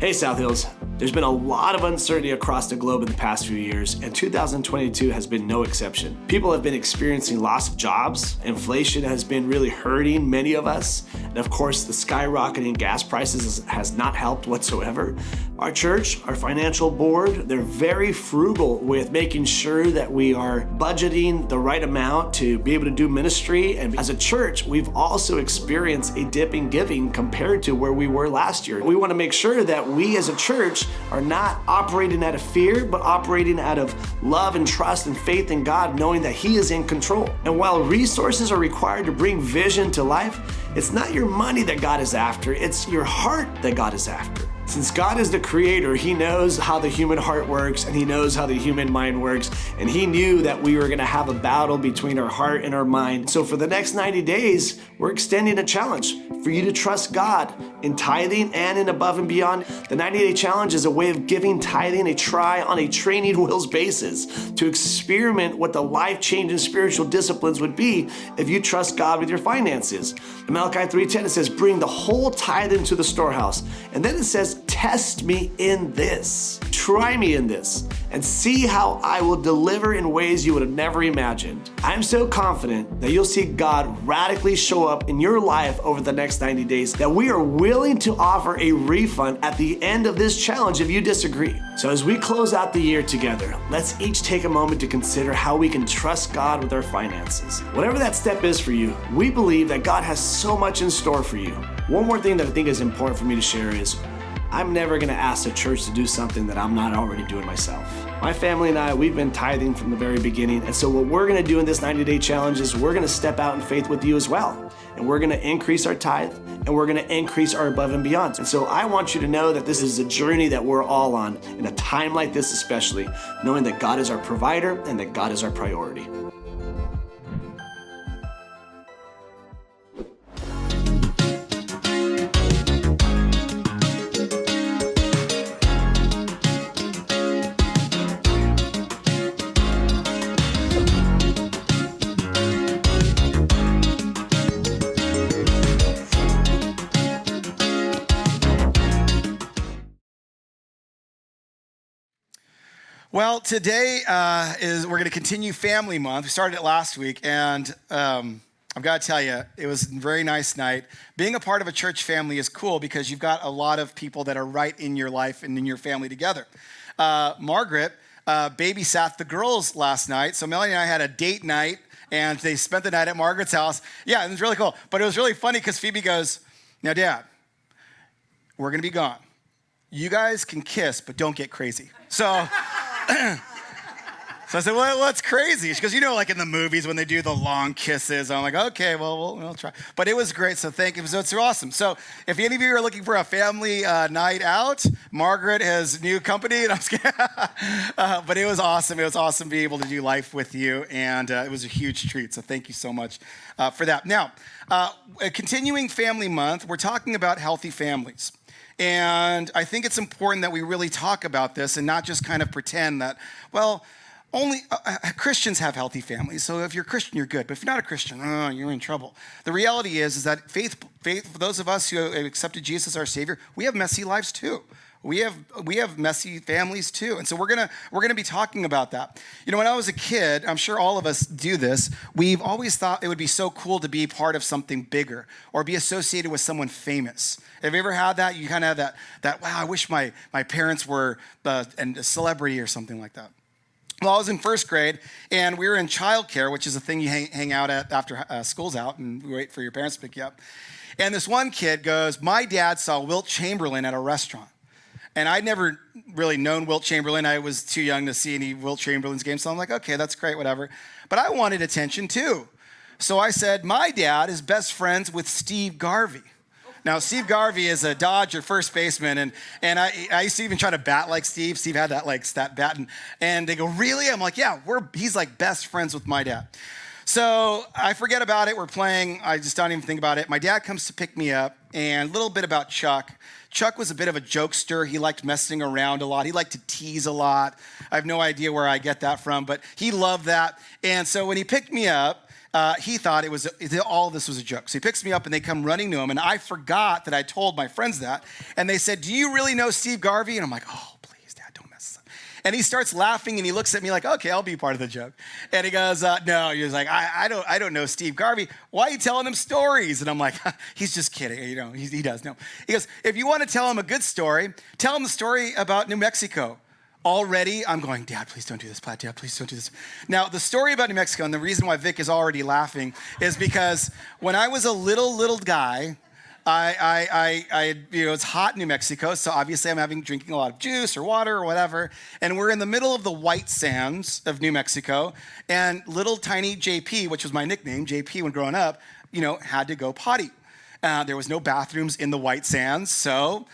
Hey South Hills, there's been a lot of uncertainty across the globe in the past few years, and 2022 has been no exception. People have been experiencing loss of jobs, inflation has been really hurting many of us, and of course the skyrocketing gas prices has not helped whatsoever. Our church, our financial board, they're very frugal with making sure that we are budgeting the right amount to be able to do ministry, and as a church, we've also experienced a dip in giving compared to where we were last year. We want to make sure that we as a church are not operating out of fear, but operating out of love and trust and faith in God, knowing that He is in control. And while resources are required to bring vision to life, it's not your money that God is after, it's your heart that God is after. Since God is the creator, He knows how the human heart works and He knows how the human mind works. And He knew that we were going to have a battle between our heart and our mind. So for the next 90 days, we're extending a challenge for you to trust God in tithing and in above and beyond. The 90-day challenge is a way of giving tithing a try on a training wheels basis to experiment what the life-changing spiritual disciplines would be if you trust God with your finances. In Malachi 3:10, it says, bring the whole tithe into the storehouse. And then it says, test me in this, try me in this, and see how I will deliver in ways you would have never imagined. I'm so confident that you'll see God radically show up in your life over the next 90 days, that we are willing to offer a refund at the end of this challenge if you disagree. So as we close out the year together, let's each take a moment to consider how we can trust God with our finances. Whatever that step is for you, we believe that God has so much in store for you. One more thing that I think is important for me to share is, I'm never gonna ask the church to do something that I'm not already doing myself. My family and I, we've been tithing from the very beginning. And so what we're gonna do in this 90-day challenge is we're gonna step out in faith with you as well. And we're gonna increase our tithe and we're gonna increase our above and beyond. And so I want you to know that this is a journey that we're all on in a time like this especially, knowing that God is our provider and that God is our priority. Well, today we're going to continue Family Month. We started it last week, and I've got to tell you, it was a very nice night. Being a part of a church family is cool because you've got a lot of people that are right in your life and in your family together. Margaret babysat the girls last night, so Melanie and I had a date night, and they spent the night at Margaret's house. Yeah, it was really cool, but it was really funny because Phoebe goes, now, Dad, we're going to be gone. You guys can kiss, but don't get crazy. So... So I said, well, what's crazy? She goes, you know, like in the movies when they do the long kisses. I'm like, okay, well, we'll try. But it was great, so thank you. So it's awesome. So if any of you are looking for a family night out, Margaret has new company. And I'm just kidding. But it was awesome. It was awesome to be able to do life with you, and it was a huge treat. So thank you so much for that. Now, continuing Family Month, we're talking about healthy families. And I think it's important that we really talk about this and not just kind of pretend that, well, only Christians have healthy families. So if you're a Christian, you're good. But if you're not a Christian, you're in trouble. The reality is that faith, for those of us who have accepted Jesus as our Savior, we have messy lives too. We have messy families too. And so we're gonna be talking about that. You know, when I was a kid, I'm sure all of us do this, we've always thought it would be so cool to be part of something bigger or be associated with someone famous. Have you ever had that? You kind of have that wow, I wish my parents were a celebrity or something like that. Well, I was in first grade, and we were in childcare, which is a thing you hang out at after school's out, and wait for your parents to pick you up. And this one kid goes, my dad saw Wilt Chamberlain at a restaurant. And I'd never really known Wilt Chamberlain. I was too young to see any Wilt Chamberlain's games, so I'm like, okay, that's great, whatever. But I wanted attention too. So I said, my dad is best friends with Steve Garvey. Now, Steve Garvey is a Dodger first baseman, and I used to even try to bat like Steve. Steve had that bat, and they go, really? I'm like, yeah, he's like best friends with my dad. So I forget about it. We're playing. I just don't even think about it. My dad comes to pick me up, and a little bit about Chuck. Chuck was a bit of a jokester. He liked messing around a lot. He liked to tease a lot. I have no idea where I get that from, but he loved that. And so when he picked me up, he thought all this was a joke. So he picks me up and they come running to him. And I forgot that I told my friends that. And they said, do you really know Steve Garvey? And I'm like, oh, please, Dad, don't mess this up. And he starts laughing and he looks at me like, okay, I'll be part of the joke. And he goes, no, he was like, I don't know Steve Garvey. Why are you telling him stories? And I'm like, he's just kidding. He does know. He goes, if you want to tell him a good story, tell him the story about New Mexico. Already, I'm going, Dad, please don't do this. Dad, please don't do this. Now, the story about New Mexico, and the reason why Vic is already laughing, is because when I was a little guy, it's hot in New Mexico, so obviously I'm drinking a lot of juice or water or whatever, and we're in the middle of the white sands of New Mexico, and little tiny JP, which was my nickname, JP when growing up, had to go potty. There was no bathrooms in the white sands, so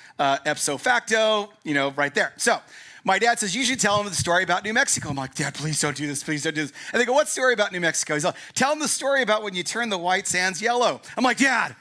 ipso facto, right there. So my dad says, you should tell him the story about New Mexico. I'm like, Dad, please don't do this. Please don't do this. And they go, what story about New Mexico? He's like, tell him the story about when you turn the white sands yellow. I'm like, Dad,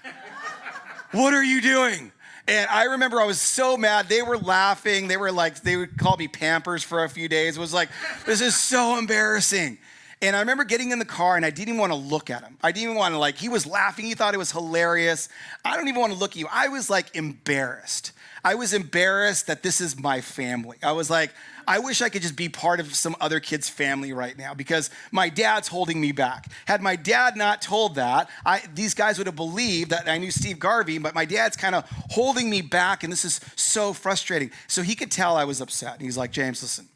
what are you doing? And I remember I was so mad. They were laughing. They would call me Pampers for a few days. It was like, this is so embarrassing. And I remember getting in the car and I didn't even want to look at him. I didn't even want to he was laughing. He thought it was hilarious. I don't even want to look at you. I was embarrassed. I was embarrassed that this is my family. I was like, I wish I could just be part of some other kid's family right now because my dad's holding me back. Had my dad not told that, these guys would have believed that I knew Steve Garvey, but my dad's kind of holding me back, and this is so frustrating. So he could tell I was upset. And he's like, James, listen,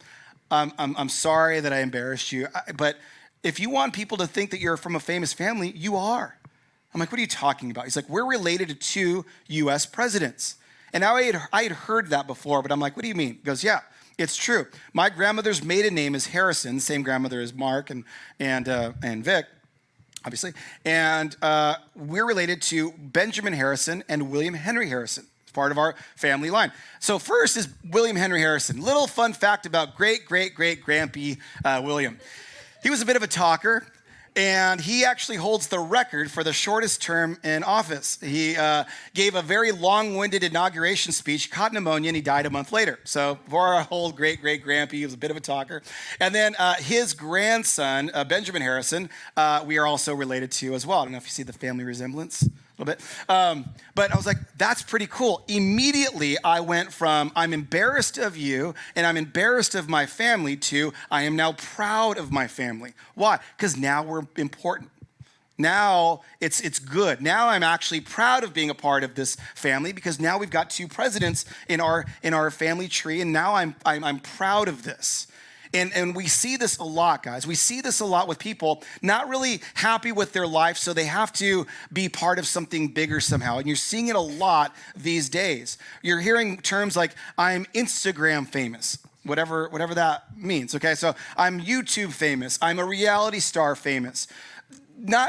I'm sorry that I embarrassed you, but if you want people to think that you're from a famous family, you are. I'm like, what are you talking about? He's like, we're related to 2 U.S. presidents. And now I had heard that before, but I'm like, what do you mean? He goes, yeah, it's true. My grandmother's maiden name is Harrison, same grandmother as Mark and Vic, obviously. And we're related to Benjamin Harrison and William Henry Harrison. It's part of our family line. So first is William Henry Harrison. Little fun fact about great-great-great-grandpa William. He was a bit of a talker. And he actually holds the record for the shortest term in office. He gave a very long-winded inauguration speech, caught pneumonia, and he died a month later. So for our whole great-great-grandpa, he was a bit of a talker. And then his grandson, Benjamin Harrison, we are also related to as well. I don't know if you see the family resemblance. A little bit. But I was like, that's pretty cool. Immediately, I went from I'm embarrassed of you and I'm embarrassed of my family to I am now proud of my family. Why? Because now we're important. Now it's good. Now I'm actually proud of being a part of this family because now we've got 2 presidents in our family tree, and now I'm proud of this. And we see this a lot, guys. We see this a lot with people not really happy with their life, so they have to be part of something bigger somehow. And you're seeing it a lot these days. You're hearing terms like, I'm Instagram famous, whatever that means, okay? So I'm YouTube famous. I'm a reality star famous.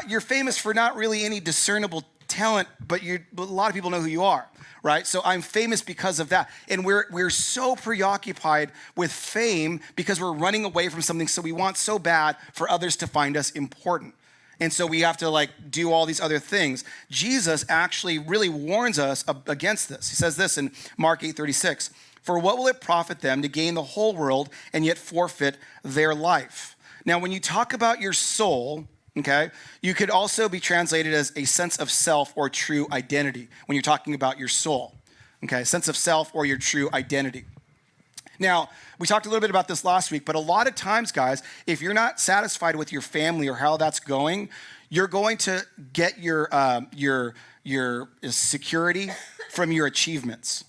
You're famous for not really any discernible talent, but a lot of people know who you are. Right? So I'm famous because of that. And we're so preoccupied with fame because we're running away from something, so we want so bad for others to find us important. And so we have to do all these other things. Jesus actually really warns us against this. He says this in Mark 8:36, for what will it profit them to gain the whole world and yet forfeit their life? Now, when you talk about your soul, okay, you could also be translated as a sense of self or true identity when you're talking about your soul, okay, sense of self or your true identity. Now, we talked a little bit about this last week, but a lot of times, guys, if you're not satisfied with your family or how that's going, you're going to get your security from your achievements.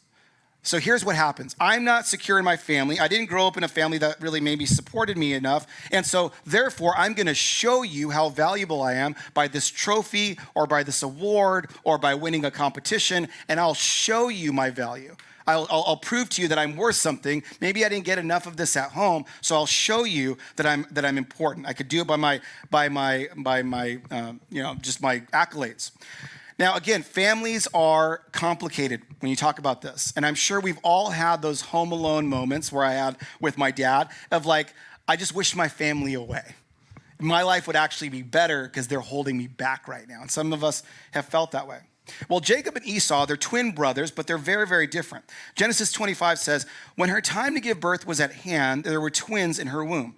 So here's what happens. I'm not secure in my family. I didn't grow up in a family that really maybe supported me enough. And so therefore, I'm going to show you how valuable I am by this trophy or by this award or by winning a competition. And I'll show you my value. I'll prove to you that I'm worth something. Maybe I didn't get enough of this at home, so I'll show you that I'm important. I could do it by my just my accolades. Now, again, families are complicated when you talk about this. And I'm sure we've all had those home alone moments where I had with my dad of I just wish my family away. My life would actually be better because they're holding me back right now. And some of us have felt that way. Well, Jacob and Esau, they're twin brothers, but they're very, very different. Genesis 25 says, when her time to give birth was at hand, there were twins in her womb.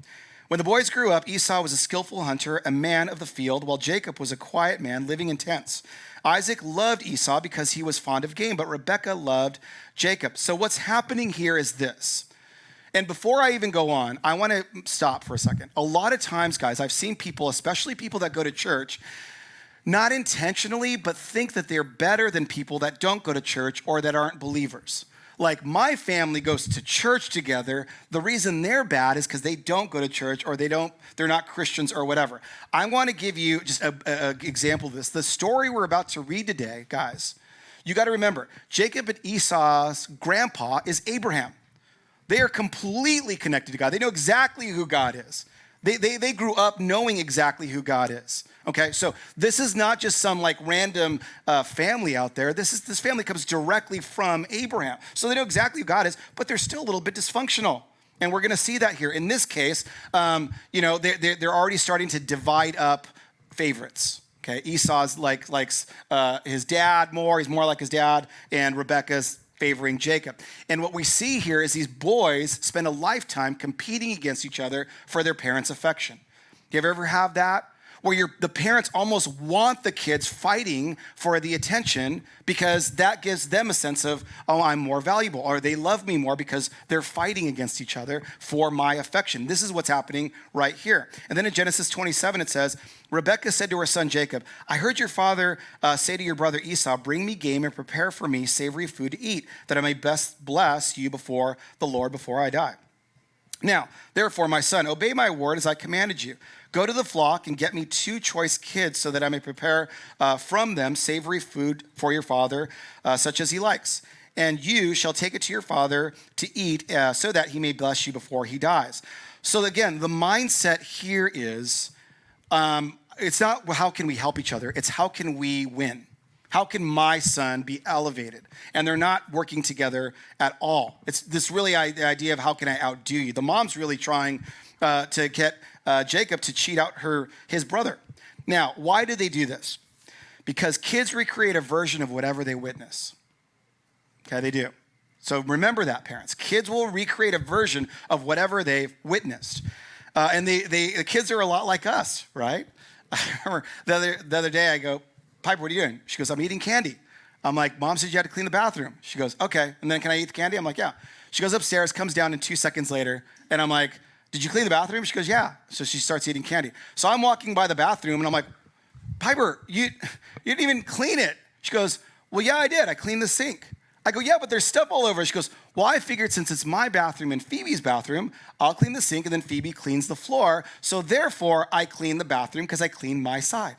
When the boys grew up, Esau was a skillful hunter, a man of the field, while Jacob was a quiet man living in tents. Isaac loved Esau because he was fond of game, but Rebekah loved Jacob. So what's happening here is this. And before I even go on, I want to stop for a second. A lot of times, guys, I've seen people, especially people that go to church, not intentionally, but think that they're better than people that don't go to church or that aren't believers. Like, my family goes to church together. The reason they're bad is because they don't go to church or they're not Christians or whatever. I want to give you just an example of this. The story we're about to read today, guys, you got to remember, Jacob and Esau's grandpa is Abraham. They are completely connected to God. They know exactly who God is. They grew up knowing exactly who God is. Okay, so this is not just some like random family out there. This family comes directly from Abraham. So they know exactly who God is, but they're still a little bit dysfunctional. And we're going to see that here. In this case, they're already starting to divide up favorites. Okay, Esau's likes his dad more. He's more like his dad, and Rebekah's favoring Jacob. And what we see here is these boys spend a lifetime competing against each other for their parents' affection. Do you ever have that? Where the parents almost want the kids fighting for the attention because that gives them a sense of, oh, I'm more valuable, or they love me more because they're fighting against each other for my affection. This is what's happening right here. And then in Genesis 27, it says, Rebekah said to her son Jacob, I heard your father say to your brother Esau, bring me game and prepare for me savory food to eat, that I may best bless you before the Lord before I die. Now, therefore, my son, obey my word as I commanded you. Go to the flock and get me 2 choice kids so that I may prepare from them savory food for your father, such as he likes. And you shall take it to your father to eat so that he may bless you before he dies. So again, the mindset here is, it's not how can we help each other, it's how can we win? How can my son be elevated? And they're not working together at all. It's this really the idea of how can I outdo you? The mom's really trying to get Jacob to cheat out his brother. Now, why do they do this? Because kids recreate a version of whatever they witness. Okay, they do. So remember that, parents. Kids will recreate a version of whatever they've witnessed. And the kids are a lot like us, right? I remember the other day I go, Piper, what are you doing? She goes, I'm eating candy. I'm like, Mom said you had to clean the bathroom. She goes, okay. And then can I eat the candy? I'm like, yeah. She goes upstairs, comes down in 2 seconds later. And I'm like, did you clean the bathroom? She goes, yeah. So she starts eating candy. So I'm walking by the bathroom and I'm like, Piper, you didn't even clean it. She goes, well, yeah, I did. I cleaned the sink. I go, yeah, but there's stuff all over. She goes, well, I figured since it's my bathroom and Phoebe's bathroom, I'll clean the sink and then Phoebe cleans the floor. So therefore, I clean the bathroom because I clean my side.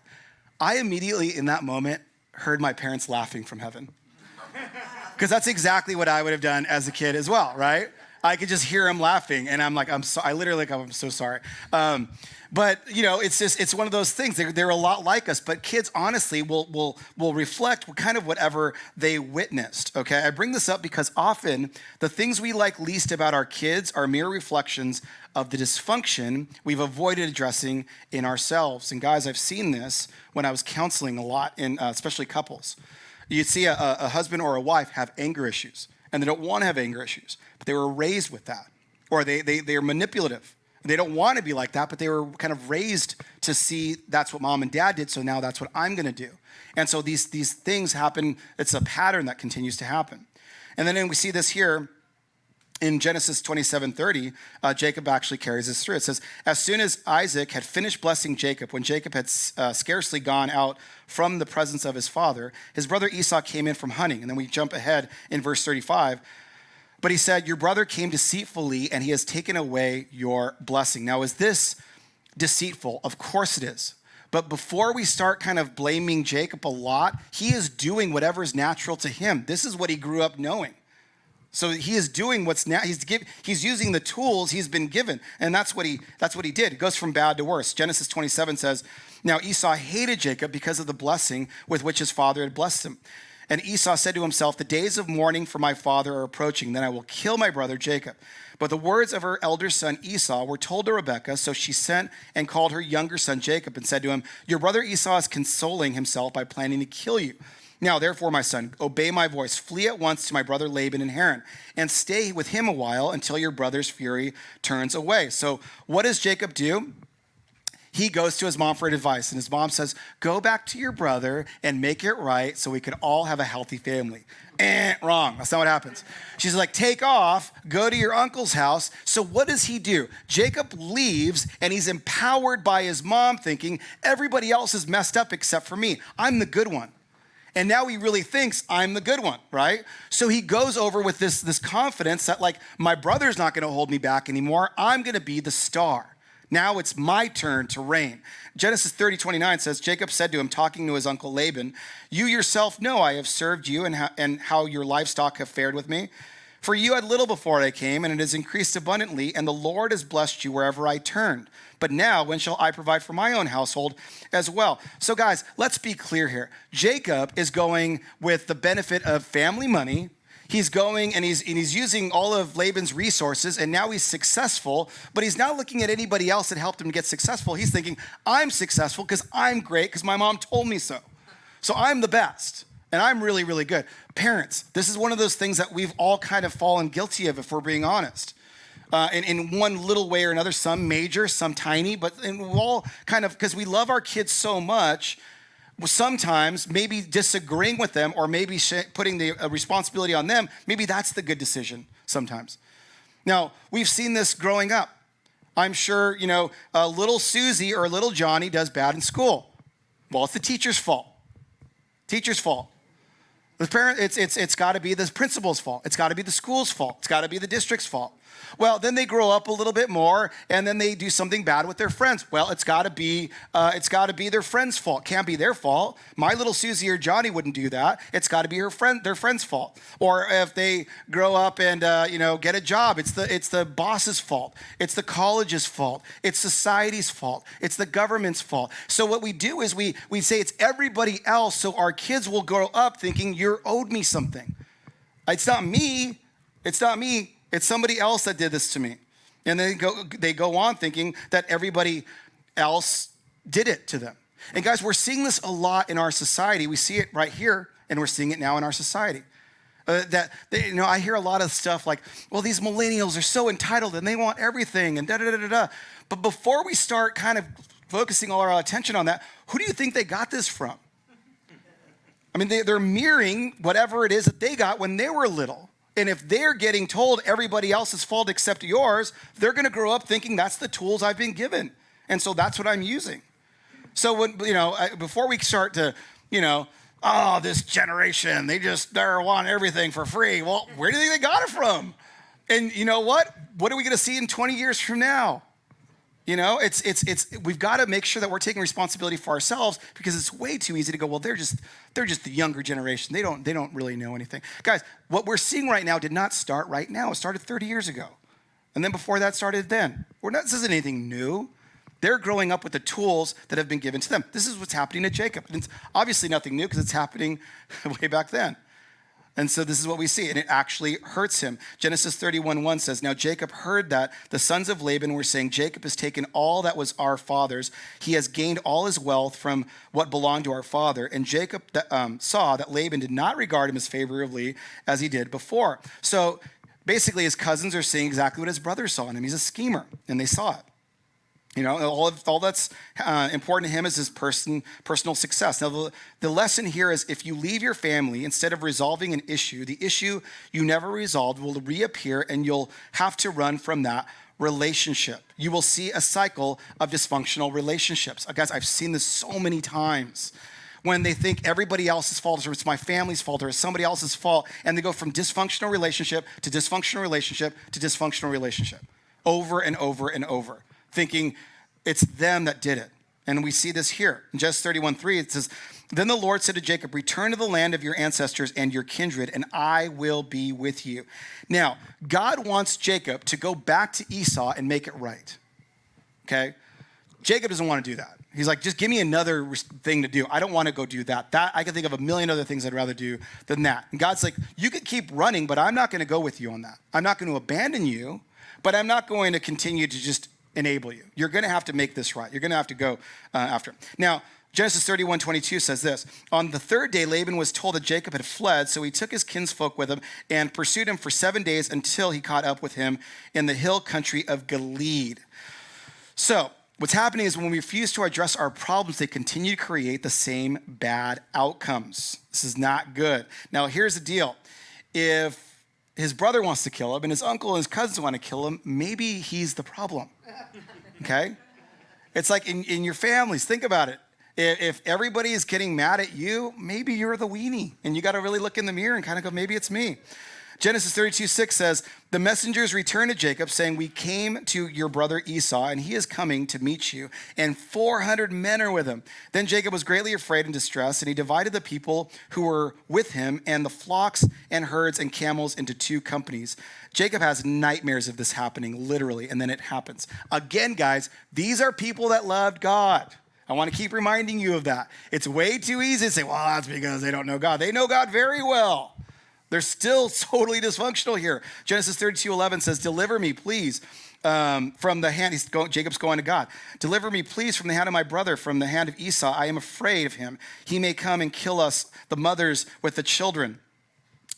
I immediately, in that moment, heard my parents laughing from heaven. Because that's exactly what I would have done as a kid as well, right? I could just hear them laughing, and I'm like, I'm so sorry. But it's one of those things. They're a lot like us, but kids honestly will reflect kind of whatever they witnessed. Okay, I bring this up because often the things we like least about our kids are mere reflections of the dysfunction we've avoided addressing in ourselves. And guys, I've seen this when I was counseling a lot, in especially couples. You'd see a husband or a wife have anger issues, and they don't want to have anger issues, but they were raised with that, or they're manipulative. They don't want to be like that, but they were kind of raised to see that's what mom and dad did, so now that's what I'm going to do. And so these things happen. It's a pattern that continues to happen. And then we see this here in Genesis 27:30. Jacob actually carries this through. It says, as soon as Isaac had finished blessing Jacob, when Jacob had scarcely gone out from the presence of his father, his brother Esau came in from hunting. And then we jump ahead in verse 35. But he said, your brother came deceitfully, and he has taken away your blessing. Now, is this deceitful? Of course it is. But before we start kind of blaming Jacob a lot, he is doing whatever is natural to him. This is what he grew up knowing. So he is doing he's using the tools he's been given, and that's what he did. It goes from bad to worse. Genesis 27 says, now Esau hated Jacob because of the blessing with which his father had blessed him. And Esau said to himself, the days of mourning for my father are approaching. Then I will kill my brother Jacob. But the words of her elder son Esau were told to Rebekah. So she sent and called her younger son Jacob and said to him, your brother Esau is consoling himself by planning to kill you. Now, therefore, my son, obey my voice. Flee at once to my brother Laban in Haran, and stay with him a while until your brother's fury turns away. So what does Jacob do? He goes to his mom for advice, and his mom says, go back to your brother and make it right so we can all have a healthy family. Wrong. That's not what happens. She's like, take off, go to your uncle's house. So what does he do? Jacob leaves, and he's empowered by his mom, thinking everybody else is messed up except for me. I'm the good one. And now he really thinks I'm the good one, right? So he goes over with this confidence that, like, my brother's not going to hold me back anymore. I'm going to be the star. Now it's my turn to reign. Genesis 30:29 says, Jacob said to him, talking to his uncle Laban, you yourself know I have served you and how your livestock have fared with me. For you had little before I came, and it has increased abundantly, and the Lord has blessed you wherever I turned. But now, when shall I provide for my own household as well? So guys, let's be clear here. Jacob is going with the benefit of family money. He's going and he's using all of Laban's resources, and now he's successful, but he's not looking at anybody else that helped him get successful. He's thinking, I'm successful because I'm great, because my mom told me so. So I'm the best, and I'm really, really good. Parents, this is one of those things that we've all kind of fallen guilty of, if we're being honest. In one little way or another, some major, some tiny, but we're all kind of, because we love our kids so much, sometimes maybe disagreeing with them or maybe putting the responsibility on them, maybe that's the good decision sometimes. Now, we've seen this growing up. I'm sure, little Susie or little Johnny does bad in school. Well, it's the teacher's fault. Teacher's fault. The parent, it's got to be the principal's fault. It's got to be the school's fault. It's got to be the district's fault. Well, then they grow up a little bit more, and then they do something bad with their friends. Well, it's got to be their friend's fault. Can't be their fault. My little Susie or Johnny wouldn't do that. It's got to be their friend's fault. Or if they grow up and get a job, it's the boss's fault. It's the college's fault. It's society's fault. It's the government's fault. So what we do is we say it's everybody else, so our kids will grow up thinking you're owed me something. It's not me. It's not me. It's somebody else that did this to me. And then they go on thinking that everybody else did it to them. And guys, we're seeing this a lot in our society. We see it right here, and we're seeing it now in our society. I hear a lot of stuff like, well, these millennials are so entitled and they want everything and da-da-da-da-da. But before we start kind of focusing all our attention on that, who do you think they got this from? I mean, they're mirroring whatever it is that they got when they were little. And if they're getting told everybody else's fault except yours, they're going to grow up thinking that's the tools I've been given. And so that's what I'm using. So before we start to, this generation, they want everything for free. Well, where do you think they got it from? And you know what? What are we going to see in 20 years from now? We've got to make sure that we're taking responsibility for ourselves, because it's way too easy to go, well, they're just the younger generation. They don't really know anything. Guys, what we're seeing right now did not start right now. It started 30 years ago. And then before that started then. This isn't anything new. They're growing up with the tools that have been given to them. This is what's happening to Jacob. And it's obviously nothing new because it's happening way back then. And so this is what we see, and it actually hurts him. Genesis 31:1 says, now Jacob heard that the sons of Laban were saying, Jacob has taken all that was our father's. He has gained all his wealth from what belonged to our father. And Jacob saw that Laban did not regard him as favorably as he did before. So basically his cousins are seeing exactly what his brothers saw in him. He's a schemer, and they saw it. All that's important to him is his personal success. Now, the lesson here is if you leave your family, instead of resolving an issue, the issue you never resolved will reappear, and you'll have to run from that relationship. You will see a cycle of dysfunctional relationships. Guys, I've seen this so many times. When they think everybody else's fault, or it's my family's fault, or it's somebody else's fault, and they go from dysfunctional relationship to dysfunctional relationship to dysfunctional relationship over and over and over, thinking it's them that did it. And we see this here. In Genesis 31:3, it says, then the Lord said to Jacob, return to the land of your ancestors and your kindred, and I will be with you. Now, God wants Jacob to go back to Esau and make it right. Okay? Jacob doesn't want to do that. He's like, just give me another thing to do. I don't want to go do that. I can think of a million other things I'd rather do than that. And God's like, you could keep running, but I'm not going to go with you on that. I'm not going to abandon you, but I'm not going to continue to just enable you. You're going to have to make this right. You're going to have to go after him. Now, Genesis 31:22 says this. On the third day, Laban was told that Jacob had fled, so he took his kinsfolk with him and pursued him for 7 days until he caught up with him in the hill country of Gilead. So what's happening is when we refuse to address our problems, they continue to create the same bad outcomes. This is not good. Now, here's the deal. If his brother wants to kill him and his uncle and his cousins want to kill him, maybe he's the problem, okay? It's like in your families, think about it. If everybody is getting mad at you, maybe you're the weenie, and you got to really look in the mirror and kind of go, maybe it's me. Genesis 32:6 says, the messengers returned to Jacob, saying, we came to your brother Esau, and he is coming to meet you, and 400 men are with him. Then Jacob was greatly afraid and distressed, and he divided the people who were with him and the flocks and herds and camels into 2 companies. Jacob has nightmares of this happening, literally, and then it happens. Again, guys, these are people that loved God. I want to keep reminding you of that. It's way too easy to say, well, that's because they don't know God. They know God very well. They're still totally dysfunctional here. Genesis 32:11 says, deliver me, please, from the hand, Jacob's going to God. Deliver me, please, from the hand of my brother, from the hand of Esau. I am afraid of him. He may come and kill us, the mothers with the children.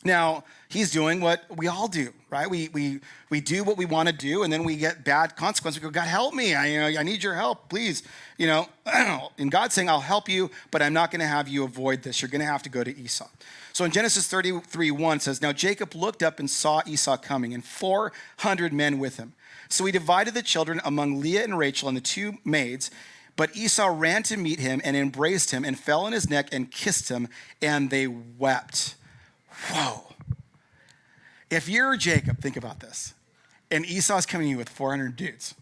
Now, he's doing what we all do, right? We do what we want to do, and then we get bad consequences. We go, God, help me. I need your help, please. And God's saying, I'll help you, but I'm not going to have you avoid this. You're going to have to go to Esau. So in Genesis 33:1 it says, now Jacob looked up and saw Esau coming, and 400 men with him. So he divided the children among Leah and Rachel and the 2 maids. But Esau ran to meet him and embraced him and fell on his neck and kissed him, and they wept. Whoa. If you're Jacob, think about this. And Esau's coming to you with 400 dudes,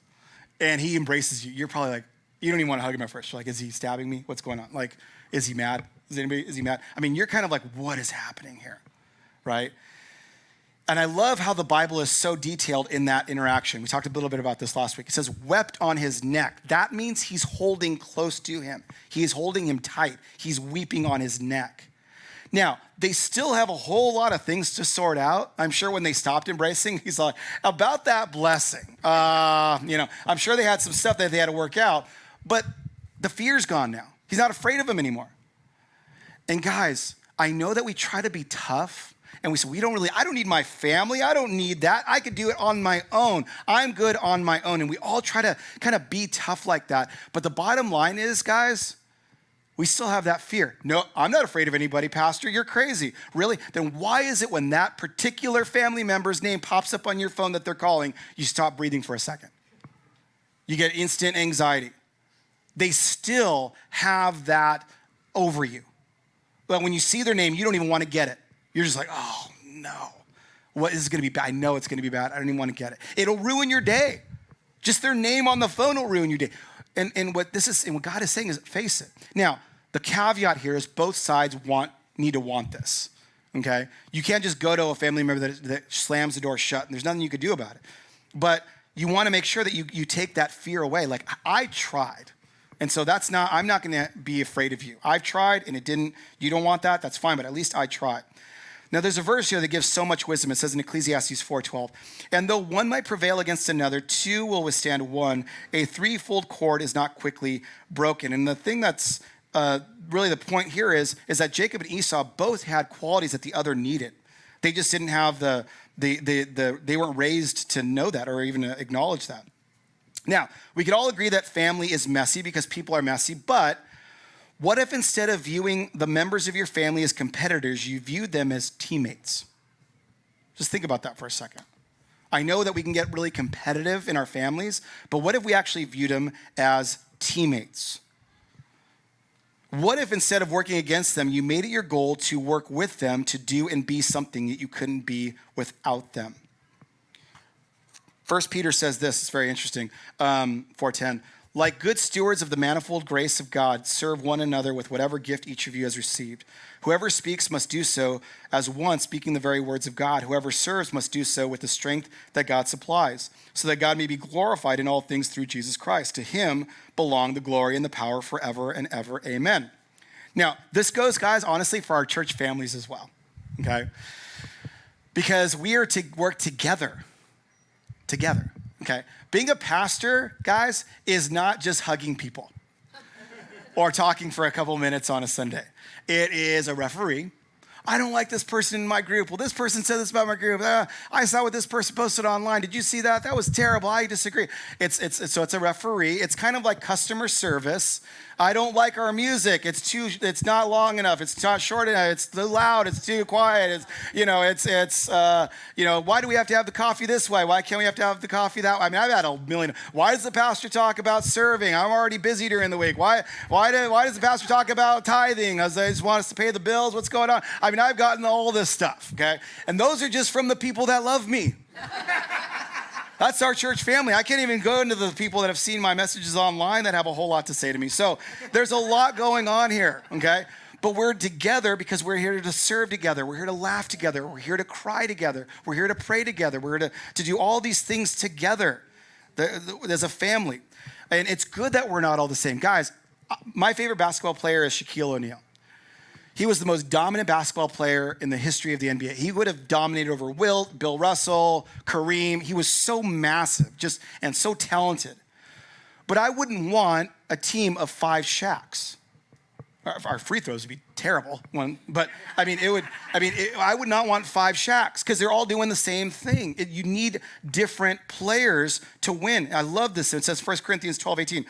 and he embraces you. You're probably like, you don't even want to hug him at first. You're like, is he stabbing me? What's going on? Like, is he mad? Is he mad? I mean, you're kind of like, what is happening here, right? And I love how the Bible is so detailed in that interaction. We talked a little bit about this last week. It says, wept on his neck. That means he's holding close to him. He's holding him tight. He's weeping on his neck. Now, they still have a whole lot of things to sort out. I'm sure when they stopped embracing, he's like, about that blessing. I'm sure they had some stuff that they had to work out, but the fear's gone now. He's not afraid of him anymore. And guys, I know that we try to be tough, and we say, I don't need my family. I don't need that. I could do it on my own. I'm good on my own. And we all try to kind of be tough like that. But the bottom line is, guys, we still have that fear. No, I'm not afraid of anybody, Pastor. You're crazy. Really? Then why is it when that particular family member's name pops up on your phone that they're calling, you stop breathing for a second? You get instant anxiety. They still have that over you. But when you see their name, you don't even want to get it. You're just like, oh, no. What is going to be bad? I know it's going to be bad. I don't even want to get it. It'll ruin your day. Just their name on the phone will ruin your day. And what God is saying is face it. Now, the caveat here is both sides need to want this, okay? You can't just go to a family member that slams the door shut and there's nothing you could do about it. But you want to make sure that you take that fear away. Like, I tried. And so I'm not going to be afraid of you. I've tried and it didn't, you don't want that, that's fine, but at least I tried. Now there's a verse here that gives so much wisdom. It says in Ecclesiastes 4:12, and though one might prevail against another, 2 will withstand 1. A 3-fold cord is not quickly broken. And the thing that's really the point here is that Jacob and Esau both had qualities that the other needed. They just didn't have they weren't raised to know that or even acknowledge that. Now, we could all agree that family is messy because people are messy, but what if instead of viewing the members of your family as competitors, you viewed them as teammates? Just think about that for a second. I know that we can get really competitive in our families, but what if we actually viewed them as teammates? What if instead of working against them, you made it your goal to work with them to do and be something that you couldn't be without them? 1 Peter says this, it's very interesting, 4:10. Like good stewards of the manifold grace of God, serve one another with whatever gift each of you has received. Whoever speaks must do so as one speaking the very words of God. Whoever serves must do so with the strength that God supplies, so that God may be glorified in all things through Jesus Christ. To him belong the glory and the power forever and ever. Amen. Now, this goes, guys, honestly, for our church families as well, okay? Because we are to work together, okay? Being a pastor, guys, is not just hugging people or talking for a couple minutes on a Sunday. It is a referee. I don't like this person in my group. Well, this person said this about my group. I saw what this person posted online. Did you see that? That was terrible. I disagree. So it's a referee. It's kind of like customer service. I don't like our music. It's not long enough. It's not short enough. It's too loud. It's too quiet. Why do we have to have the coffee this way? Why can't we have to have the coffee that way? I mean, I've had a million. Why does the pastor talk about serving? I'm already busy during the week. Why does the pastor talk about tithing? As they just want us to pay the bills? What's going on? I mean, I've gotten all this stuff, okay? And those are just from the people that love me. That's our church family. I can't even go into the people that have seen my messages online that have a whole lot to say to me. So there's a lot going on here, okay? But we're together because we're here to serve together. We're here to laugh together. We're here to cry together. We're here to pray together. We're here to do all these things together as a family. And it's good that we're not all the same. Guys, my favorite basketball player is Shaquille O'Neal. He was the most dominant basketball player in the history of the NBA. He would have dominated over Wilt, Bill Russell, Kareem. He was so massive, and so talented. But I wouldn't want a team of 5 Shaqs. Our free throws would be terrible. I would not want 5 Shaqs because they're all doing the same thing. You need different players to win. I love this. It says 1 Corinthians 12:18.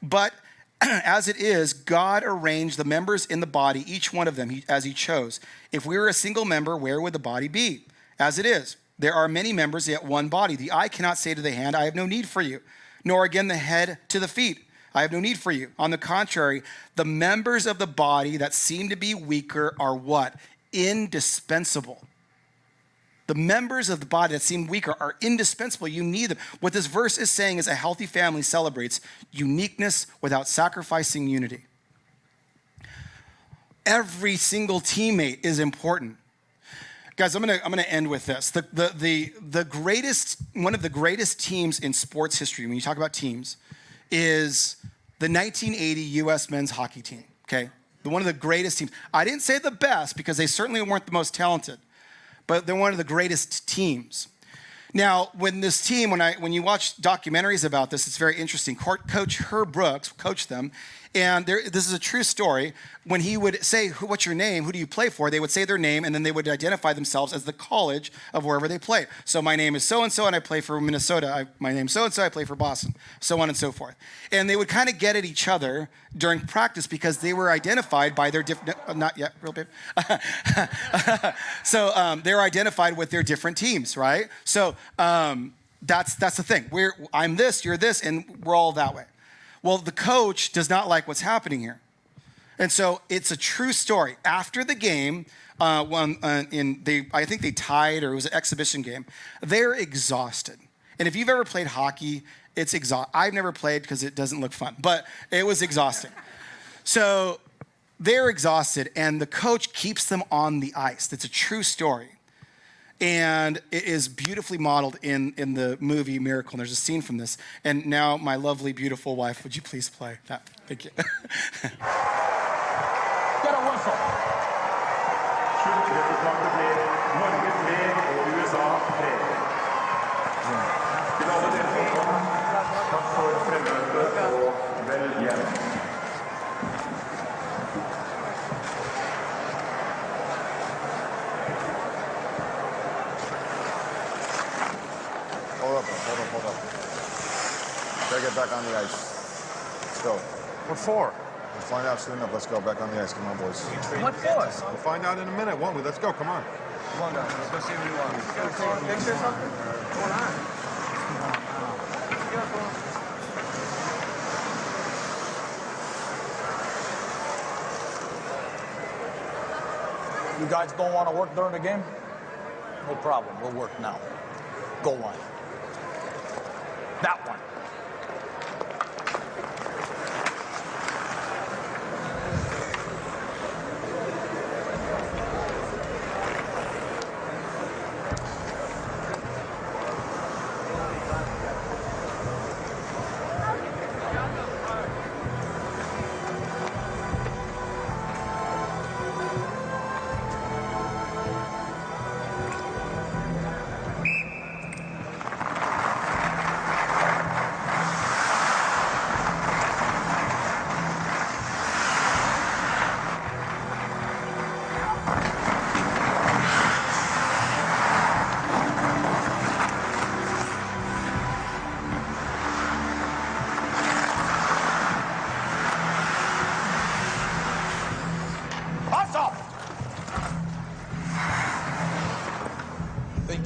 But as it is, God arranged the members in the body, each one of them, as he chose. If we were a single member, where would the body be? As it is, there are many members, yet one body. The eye cannot say to the hand, I have no need for you, nor again the head to the feet, I have no need for you. On the contrary, the members of the body that seem to be weaker are what? Indispensable. The members of the body that seem weaker are indispensable. You need them. What this verse is saying is a healthy family celebrates uniqueness without sacrificing unity. Every single teammate is important. Guys, I'm gonna end with this. The greatest, one of the greatest teams in sports history, when you talk about teams, is the 1980 U.S. men's hockey team, okay? One of the greatest teams. I didn't say the best because they certainly weren't the most talented, but they're one of the greatest teams. Now, when this team, when you watch documentaries about this, it's very interesting. Coach Herb Brooks coached them, and this is a true story. When he would say, what's your name? Who do you play for? They would say their name, and then they would identify themselves as the college of wherever they played. So my name is so-and-so, and I play for Minnesota. My name's so-and-so, I play for Boston, so on and so forth. And they would kind of get at each other during practice because they were identified by their different, not yet, real babe. So they were identified with their different teams, right? So that's the thing. I'm this, you're this, and we're all that way. Well, the coach does not like what's happening here. And so it's a true story. After the game, I think they tied, or it was an exhibition game, they're exhausted. And if you've ever played hockey, it's exhausting. I've never played because it doesn't look fun, but it was exhausting. So they're exhausted, and the coach keeps them on the ice. It's a true story. And it is beautifully modeled in the movie Miracle. And there's a scene from this. And now my lovely, beautiful wife, would you please play that? Thank you. Get a whistle. Shoot to get the puck to head. One gets head, or USA head. Get over there. Come forward, friend. Well, yeah. Hold up. Gotta get back on the ice. Let's go. What for? We'll find out soon enough. Let's go back on the ice. Come on, boys. What for? We'll find out in a minute, won't we? Let's go. Come on. Come on, guys. Let's go see what he wants. Picture or something? What's going on? You guys don't want to work during the game? No problem. We'll work now. Goal line. That one.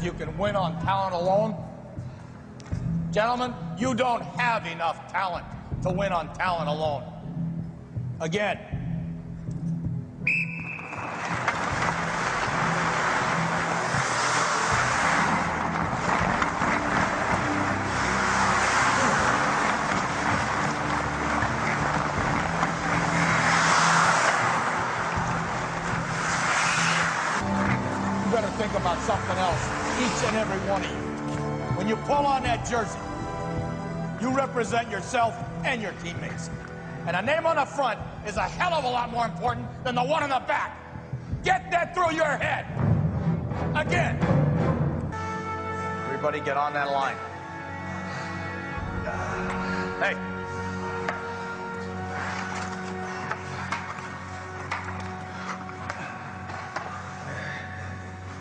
if you can win on talent alone? Gentlemen, you don't have enough talent to win on talent alone. Again. You better think about something else, each and every one of you. When you pull on that jersey, you represent yourself and your teammates. And a name on the front is a hell of a lot more important than the one on the back. Get that through your head. Again. Everybody get on that line. Hey.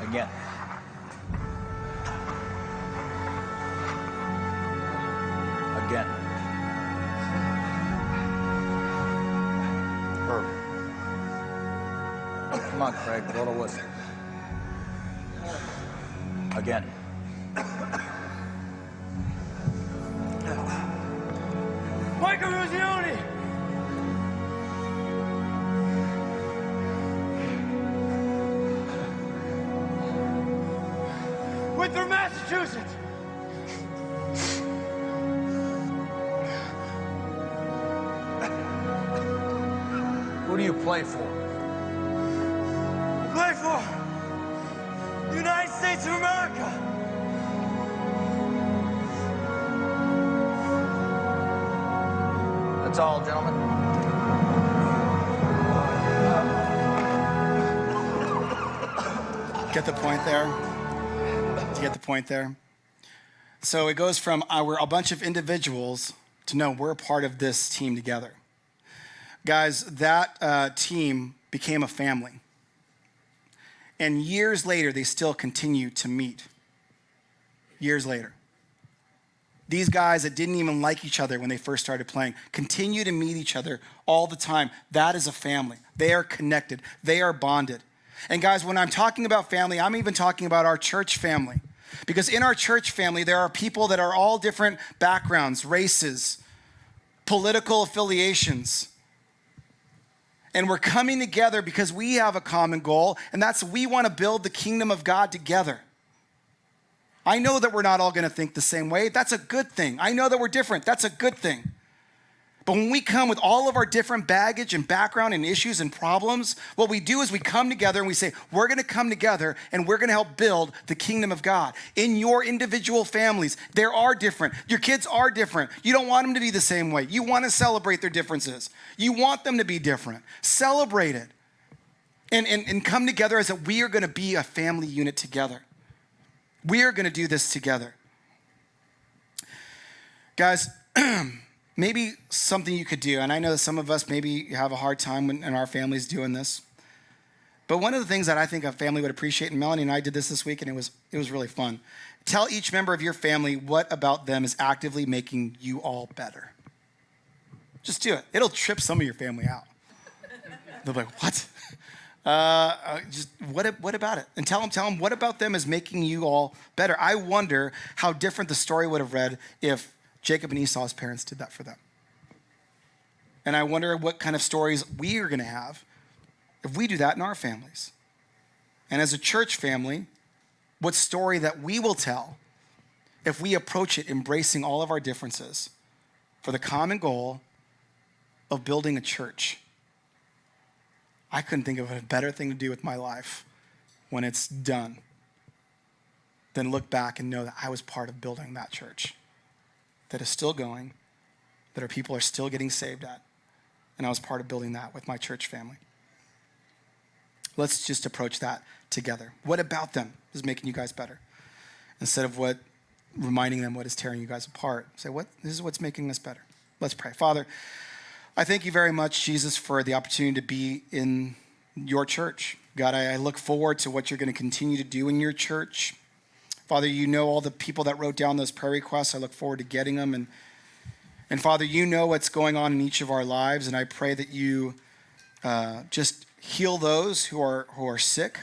Again. Again. Herb. Come on, Craig, blow the whistle. Again. Michael Ruzioni! Winthrop, Massachusetts! Who do you play for? I play for the United States of America. That's all, gentlemen. Get the point there? Do you get the point there? So it goes from we're a bunch of individuals to no, we're a part of this team together. Guys, that team became a family. And years later, they still continue to meet. Years later. These guys that didn't even like each other when they first started playing continue to meet each other all the time. That is a family. They are connected. They are bonded. And guys, when I'm talking about family, I'm even talking about our church family. Because in our church family, there are people that are all different backgrounds, races, political affiliations. And we're coming together because we have a common goal, and that's we want to build the kingdom of God together. I know that we're not all going to think the same way. That's a good thing. I know that we're different. That's a good thing. But when we come with all of our different baggage and background and issues and problems, what we do is we come together and we say, we're going to come together and we're going to help build the kingdom of God. In your individual families, there are different. Your kids are different. You don't want them to be the same way. You want to celebrate their differences. You want them to be different. Celebrate it. And come together as that we are going to be a family unit together. We are going to do this together. Guys, maybe something you could do, and I know that some of us maybe have a hard time in our families doing this, but one of the things that I think a family would appreciate, and Melanie and I did this week, and it was really fun. Tell each member of your family what about them is actively making you all better. Just do it. It'll trip some of your family out. They'll be like, what? Just what about it? And tell them what about them is making you all better. I wonder how different the story would have read if Jacob and Esau's parents did that for them. And I wonder what kind of stories we are going to have if we do that in our families. And as a church family, what story that we will tell if we approach it embracing all of our differences for the common goal of building a church. I couldn't think of a better thing to do with my life when it's done than look back and know that I was part of building that church that is still going, that our people are still getting saved at, and I was part of building that with my church family. Let's just approach that together. What about them is making you guys better? Instead of reminding them what is tearing you guys apart. Say, this is what's making us better. Let's pray. Father, I thank you very much, Jesus, for the opportunity to be in your church. God, I look forward to what you're going to continue to do in your church. Father, you know all the people that wrote down those prayer requests. I look forward to getting them. And Father, you know what's going on in each of our lives, and I pray that you just heal those who are sick.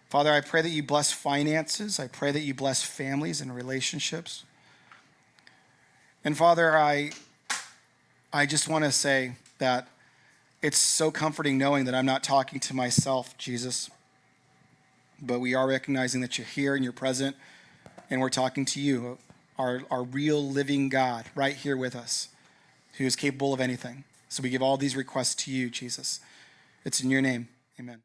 Father, I pray that you bless finances. I pray that you bless families and relationships. And Father, I just want to say that it's so comforting knowing that I'm not talking to myself, Jesus, but we are recognizing that you're here and you're present, and we're talking to you, our real living God, right here with us, who is capable of anything. So we give all these requests to you, Jesus. It's in your name. Amen.